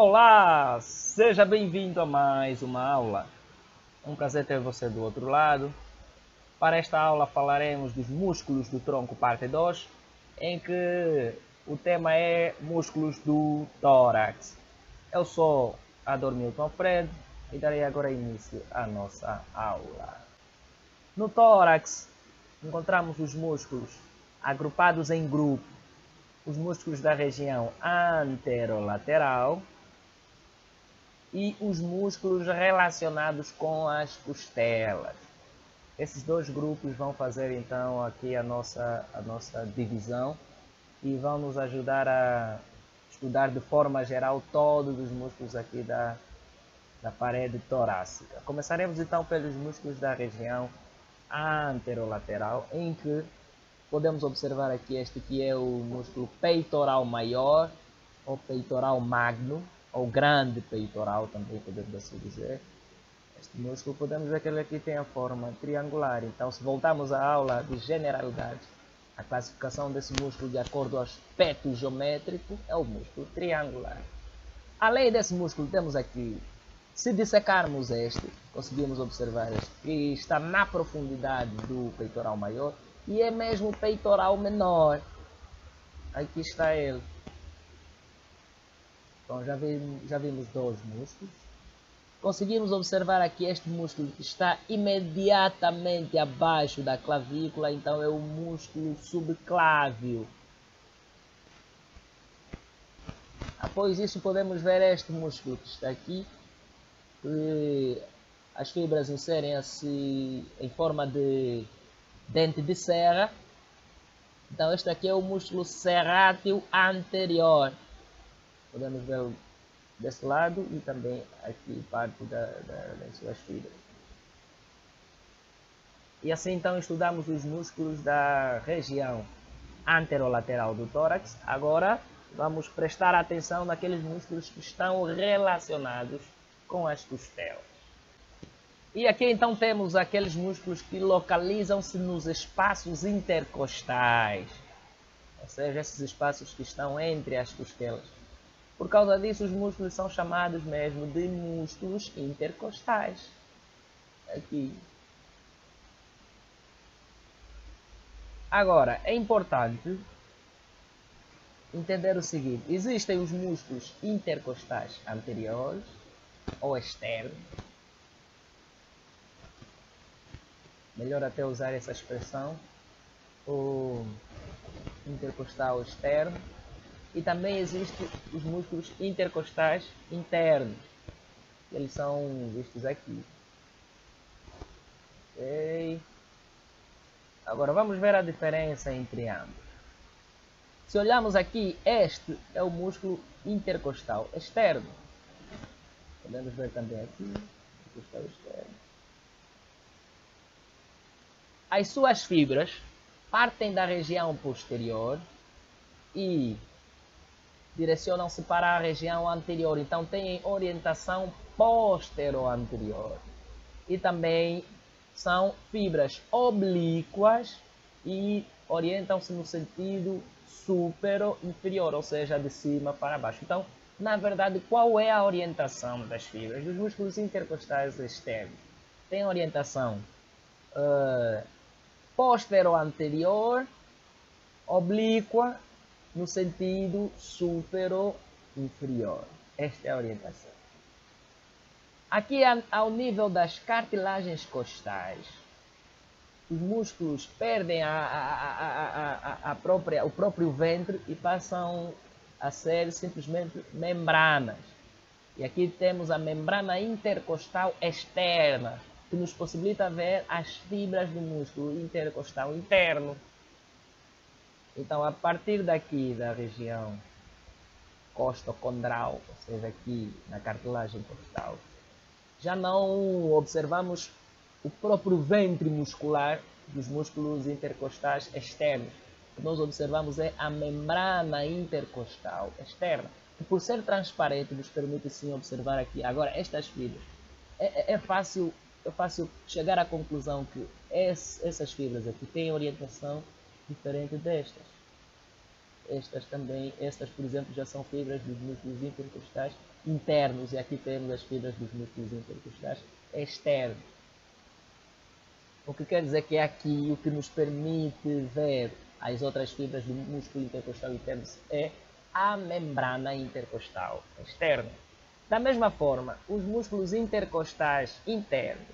Olá, seja bem-vindo a mais uma aula. É um prazer ter você do outro lado. Para esta aula falaremos dos músculos do tronco parte 2, em que o tema é músculos do tórax. Eu sou Ador Milton Fred e darei agora início à nossa aula. No tórax encontramos os músculos agrupados em grupo, os músculos da região anterolateral e os músculos relacionados com as costelas. Esses dois grupos vão fazer então aqui a nossa divisão e vão nos ajudar a estudar de forma geral todos os músculos aqui da parede torácica. Começaremos então pelos músculos da região anterolateral, em que podemos observar aqui este que é o músculo peitoral maior ou peitoral magno, ou grande peitoral também podemos assim dizer. Este músculo podemos ver que ele aqui tem a forma triangular. Então, se voltarmos à aula de generalidade, a classificação desse músculo de acordo ao aspecto geométrico é o músculo triangular. Além desse músculo, temos aqui, se dissecarmos este, conseguimos observar este, que está na profundidade do peitoral maior e é mesmo o peitoral menor. Aqui está ele. Então já vimos dois músculos. Conseguimos observar aqui este músculo que está imediatamente abaixo da clavícula, então é o músculo subclávio. Após isso podemos ver este músculo que está aqui, que as fibras inserem-se em forma de dente de serra. Então este aqui é o músculo serrátil anterior. Podemos ver desse lado e também aqui parte das suas fibras. E assim então estudamos os músculos da região anterolateral do tórax. Agora vamos prestar atenção naqueles músculos que estão relacionados com as costelas. E aqui então temos aqueles músculos que localizam-se nos espaços intercostais, ou seja, esses espaços que estão entre as costelas. Por causa disso, os músculos são chamados mesmo de músculos intercostais. Aqui. Agora, é importante entender o seguinte: existem os músculos intercostais anteriores ou externos. Melhor até usar essa expressão, o intercostal externo. E também existem os músculos intercostais internos. Eles são vistos aqui. Okay. Agora vamos ver a diferença entre ambos. Se olharmos aqui, este é o músculo intercostal externo. Podemos ver também aqui, intercostal externo. As suas fibras partem da região posterior e direcionam-se para a região anterior, então têm orientação postero-anterior. E também são fibras oblíquas e orientam-se no sentido supero-inferior, ou seja, de cima para baixo. Então, na verdade, qual é a orientação das fibras? Dos músculos intercostais externos tem orientação postero-anterior, oblíqua, no sentido supero-inferior. Esta é a orientação. Aqui, ao nível das cartilagens costais, os músculos perdem o próprio ventre e passam a ser simplesmente membranas. E aqui temos a membrana intercostal externa, que nos possibilita ver as fibras do músculo intercostal interno. Então, a partir daqui da região costocondral, ou seja, aqui na cartilagem costal, já não observamos o próprio ventre muscular dos músculos intercostais externos. O que nós observamos é a membrana intercostal externa, que por ser transparente nos permite sim observar aqui. Agora, estas fibras, é fácil chegar à conclusão que essas fibras aqui têm orientação diferente destas. estas por exemplo já são fibras dos músculos intercostais internos, e aqui temos as fibras dos músculos intercostais externos. O que quer dizer que é aqui o que nos permite ver as outras fibras do músculo intercostal interno é a membrana intercostal externa. Da mesma forma, os músculos intercostais internos,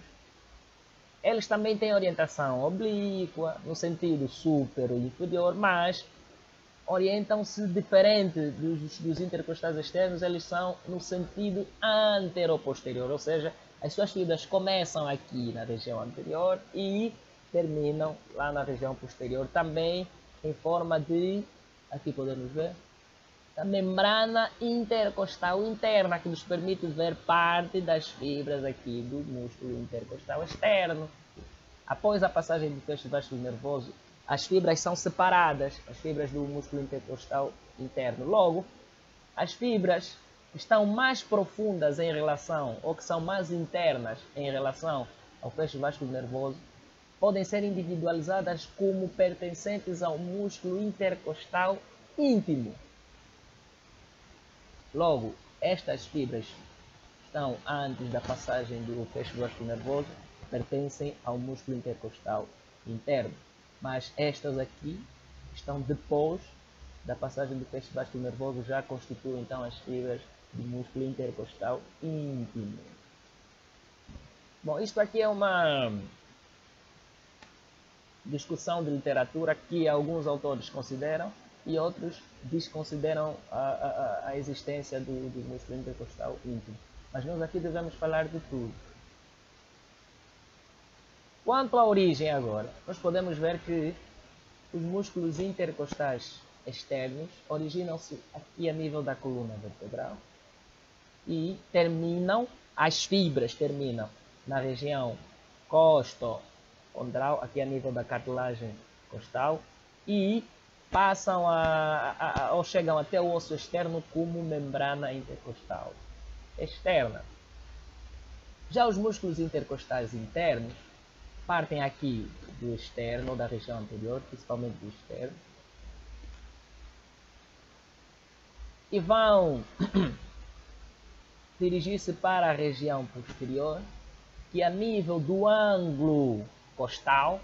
eles também têm orientação oblíqua, no sentido superior e inferior, mas orientam-se diferente dos intercostais externos, eles são no sentido anteroposterior, ou seja, as suas fibras começam aqui na região anterior e terminam lá na região posterior, também em forma de, aqui podemos ver, a membrana intercostal interna, que nos permite ver parte das fibras aqui do músculo intercostal externo. Após a passagem do feixe vascular nervoso, as fibras são separadas, as fibras do músculo intercostal interno. Logo, as fibras que estão mais profundas em relação, ou que são mais internas em relação ao feixe vascular nervoso, podem ser individualizadas como pertencentes ao músculo intercostal íntimo. Logo, estas fibras estão antes da passagem do feixe vascular nervoso, pertencem ao músculo intercostal interno. Mas estas aqui estão depois da passagem do feixe vascular nervoso, já constituem então as fibras do músculo intercostal íntimo. Bom, isto aqui é uma discussão de literatura que alguns autores consideram e outros desconsideram a existência do músculo intercostal íntimo. Mas nós aqui devemos falar de tudo. Quanto à origem agora, nós podemos ver que os músculos intercostais externos originam-se aqui a nível da coluna vertebral e as fibras terminam na região costo-condral, aqui a nível da cartilagem costal, e passam ou chegam até o osso externo como membrana intercostal externa. Já os músculos intercostais internos partem aqui do externo, da região anterior, principalmente do externo, e vão dirigir-se para a região posterior, que a nível do ângulo costal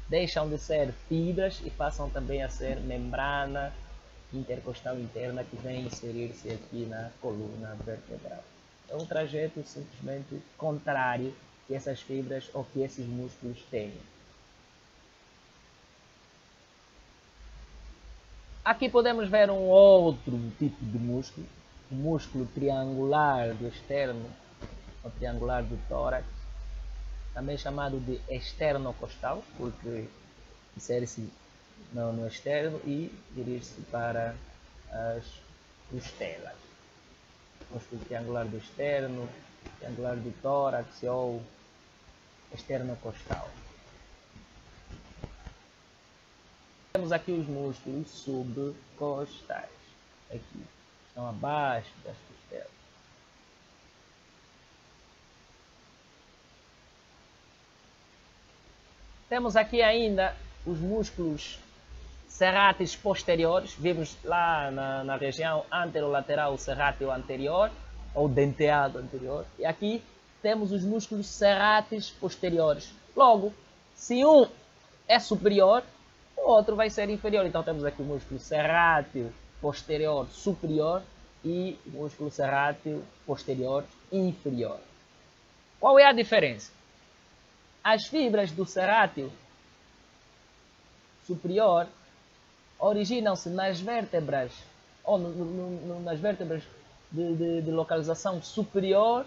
deixam de ser fibras e passam também a ser membrana intercostal interna, que vem inserir-se aqui na coluna vertebral. É um trajeto simplesmente contrário que essas fibras ou que esses músculos têm. Aqui podemos ver um outro tipo de músculo, o músculo triangular do externo, ou triangular do tórax, também chamado de externocostal, porque insere-se no externo e dirige-se para as costelas. Músculo triangular do externo, triangular do tórax ou externocostal. Temos aqui os músculos subcostais, aqui estão abaixo das costelas. Temos aqui ainda os músculos serráteis posteriores, vimos lá na região anterolateral o serrátil anterior, ou denteado anterior, e aqui temos os músculos serráteis posteriores. Logo, se um é superior, o outro vai ser inferior. Então temos aqui o músculo serrátil posterior superior e o músculo serrátil posterior inferior. Qual é a diferença? As fibras do serrátil superior originam-se nas vértebras, ou nas vértebras de localização superior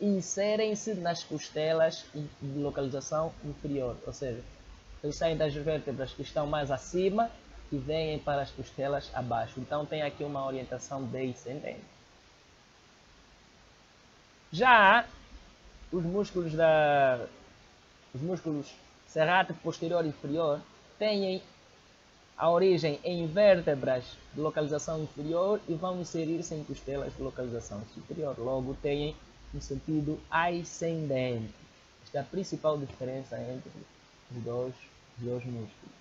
e inserem-se nas costelas de localização inferior. Ou seja, eles saem das vértebras que estão mais acima e vêm para as costelas abaixo. Então tem aqui uma orientação descendente. Já os músculos serrátil posterior e inferior têm a origem em vértebras de localização inferior e vão inserir-se em costelas de localização superior. Logo, têm um sentido ascendente. Esta é a principal diferença entre os dois músculos.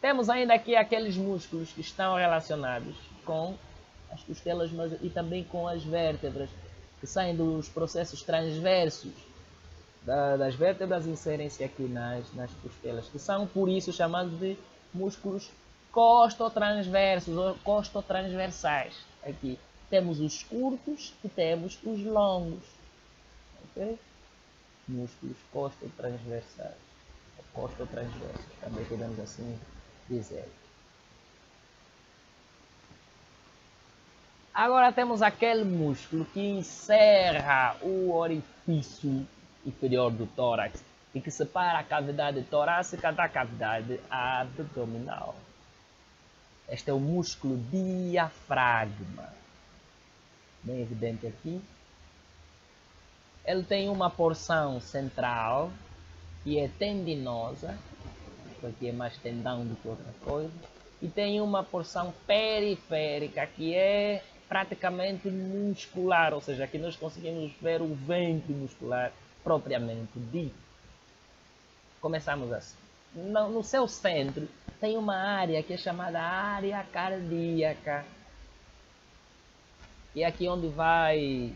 Temos ainda aqui aqueles músculos que estão relacionados com as costelas e também com as vértebras, que saem dos processos transversos das vértebras e inserem-se aqui nas costelas, que são por isso chamados de músculos costotransversos ou costotransversais. Aqui temos os curtos e temos os longos. Okay? Músculos costotransversais, ou costotransversos, também podemos assim dizer. Agora temos aquele músculo que encerra o orifício inferior do tórax e que separa a cavidade torácica da cavidade abdominal. Este é o músculo diafragma, bem evidente aqui. Ele tem uma porção central que é tendinosa, isto aqui é mais tendão do que outra coisa, e tem uma porção periférica que é praticamente muscular, ou seja, aqui nós conseguimos ver o ventre muscular propriamente dito. Começamos assim. No seu centro tem uma área que é chamada área cardíaca, e é aqui onde vai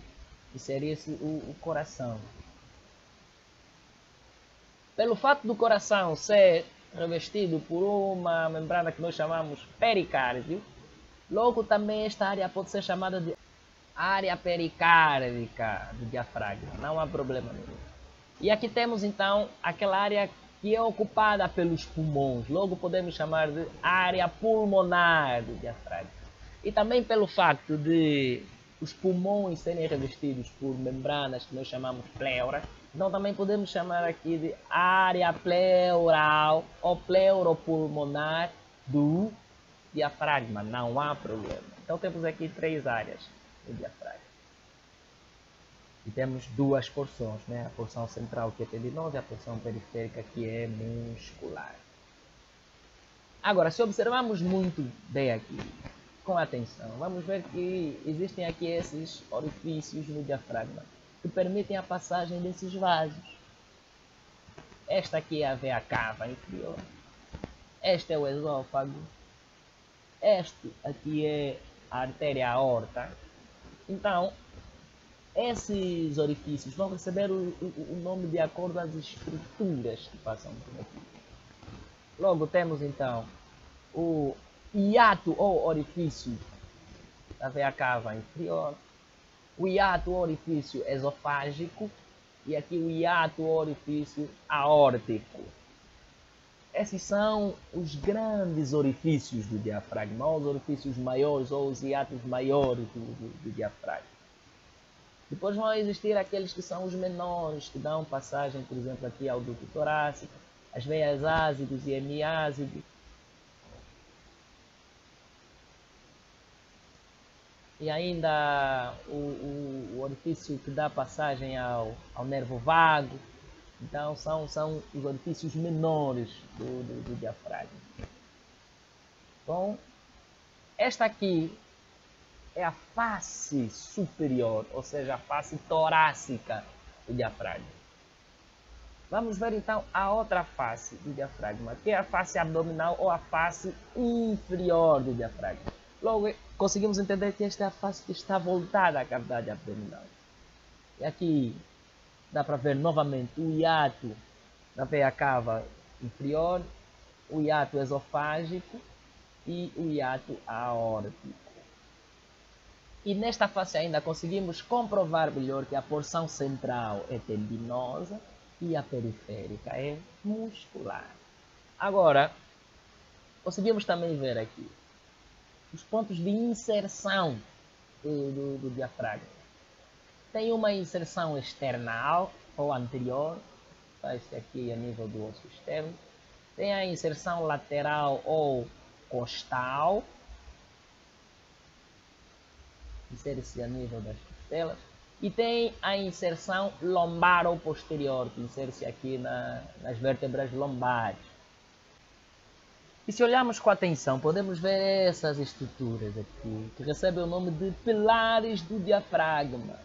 inserir-se o coração. Pelo fato do coração ser revestido por uma membrana que nós chamamos pericárdio, logo também esta área pode ser chamada de área pericárdica do diafragma, não há problema nenhum. E aqui temos então aquela área que é ocupada pelos pulmões, logo podemos chamar de área pulmonar do diafragma. E também pelo facto de os pulmões serem revestidos por membranas que nós chamamos pleura, então também podemos chamar aqui de área pleural ou pleuropulmonar do diafragma, não há problema. Então temos aqui 3 áreas do diafragma. E temos 2 porções, né? A porção central que é tendinosa e a porção periférica que é muscular. Agora, se observarmos muito bem aqui, com atenção, vamos ver que existem aqui esses orifícios no diafragma que permitem a passagem desses vasos. Esta aqui é a veia cava inferior. Este é o esôfago. Este aqui é a artéria aorta. Então, esses orifícios vão receber o nome de acordo às estruturas que passam por aqui. Logo temos então o hiato ou orifício da veia cava inferior, o hiato ou orifício esofágico e aqui o hiato ou orifício aórtico. Esses são os grandes orifícios do diafragma, ou os orifícios maiores ou os hiatos maiores do diafragma. Depois vão existir aqueles que são os menores, que dão passagem, por exemplo, aqui ao duto torácico, as veias ácidos e hemiácidos. E ainda o orifício que dá passagem ao nervo vago. Então são os orifícios menores do diafragma. Bom, esta aqui é a face superior, ou seja, a face torácica do diafragma. Vamos ver então a outra face do diafragma, que é a face abdominal ou a face inferior do diafragma. Logo, conseguimos entender que esta é a face que está voltada à cavidade abdominal. E aqui dá para ver novamente o hiato da veia cava inferior, o hiato esofágico e o hiato aórtico. E nesta face ainda conseguimos comprovar melhor que a porção central é tendinosa e a periférica é muscular. Agora, conseguimos também ver aqui os pontos de inserção do diafragma. Tem uma inserção external ou anterior, faz-se aqui a nível do osso externo. Tem a inserção lateral ou costal, insere-se a nível das costelas. E tem a inserção lombar ou posterior, que insere-se aqui nas vértebras lombares. E se olharmos com atenção, podemos ver essas estruturas aqui, que recebem o nome de pilares do diafragma.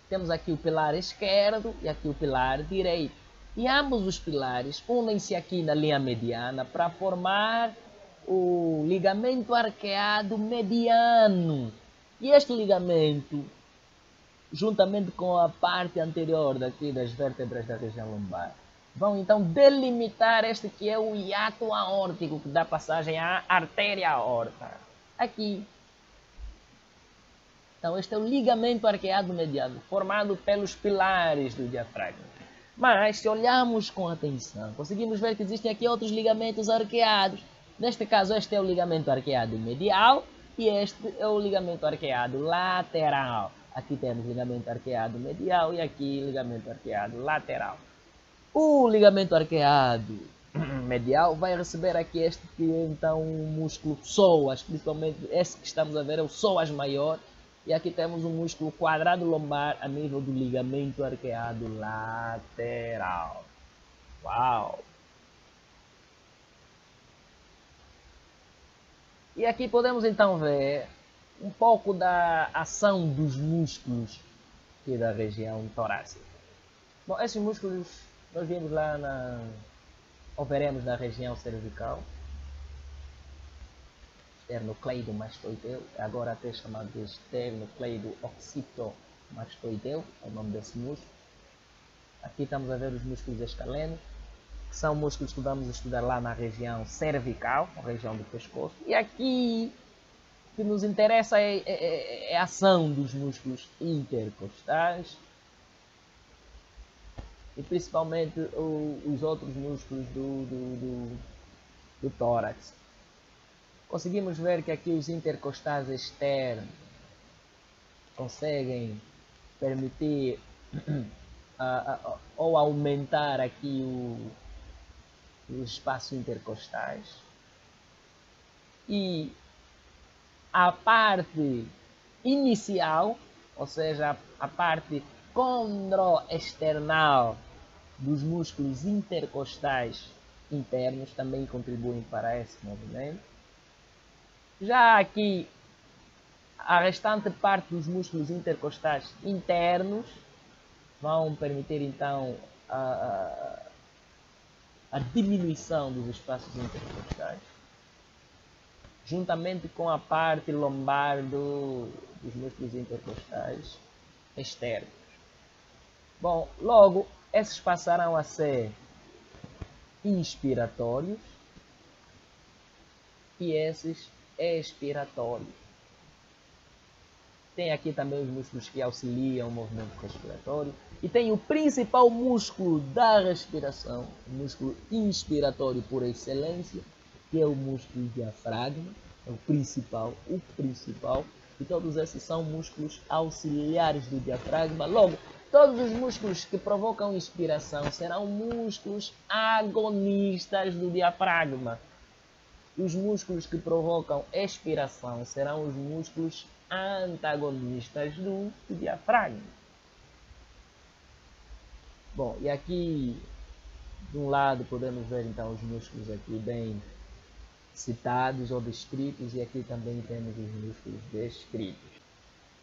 Temos aqui o pilar esquerdo e aqui o pilar direito. E ambos os pilares unem-se aqui na linha mediana para formar o ligamento arqueado mediano. E este ligamento, juntamente com a parte anterior daqui das vértebras da região lombar, vão então delimitar este que é o hiato aórtico, que dá passagem à artéria aorta. Aqui. Então este é o ligamento arqueado mediano, formado pelos pilares do diafragma. Mas se olharmos com atenção, conseguimos ver que existem aqui outros ligamentos arqueados. Neste caso, este é o ligamento arqueado medial e este é o ligamento arqueado lateral. Aqui temos ligamento arqueado medial e aqui ligamento arqueado lateral. O ligamento arqueado medial vai receber aqui este que é então o músculo psoas, principalmente esse que estamos a ver é o psoas maior. E aqui temos um músculo quadrado lombar a nível do ligamento arqueado lateral. Uau! E aqui podemos então ver um pouco da ação dos músculos aqui da região torácica. Bom, esses músculos nós vimos lá ou veremos na região cervical, esternocleidomastoideu, agora até chamado de esternocleido-occipitomastoideu, é o nome desse músculo. Aqui estamos a ver os músculos escalenos, que são músculos que vamos estudar lá na região cervical, a região do pescoço. E aqui o que nos interessa é a ação dos músculos intercostais e principalmente os outros músculos do tórax. Conseguimos ver que aqui os intercostais externos conseguem permitir ou aumentar aqui os espaços intercostais. E a parte inicial, ou seja, a parte condroesternal dos músculos intercostais internos também contribuem para esse movimento. Já aqui, a restante parte dos músculos intercostais internos vão permitir então a diminuição dos espaços intercostais, juntamente com a parte lombar dos músculos intercostais externos. Bom, logo, esses passarão a ser inspiratórios e esses expiratórios. Tem aqui também os músculos que auxiliam o movimento respiratório. E tem o principal músculo da respiração, o músculo inspiratório por excelência, que é o músculo diafragma, é o principal. E todos esses são músculos auxiliares do diafragma. Logo, todos os músculos que provocam inspiração serão músculos agonistas do diafragma. Os músculos que provocam expiração serão os músculos antagonistas do diafragma. Bom, e aqui de um lado podemos ver então os músculos aqui bem citados ou descritos, e aqui também temos os músculos descritos.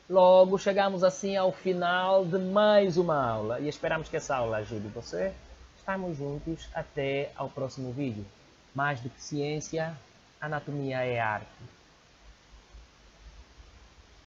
Logo, chegamos assim ao final de mais uma aula e esperamos que essa aula ajude você. Estamos juntos até ao próximo vídeo. Mais do que ciência, anatomia é arte.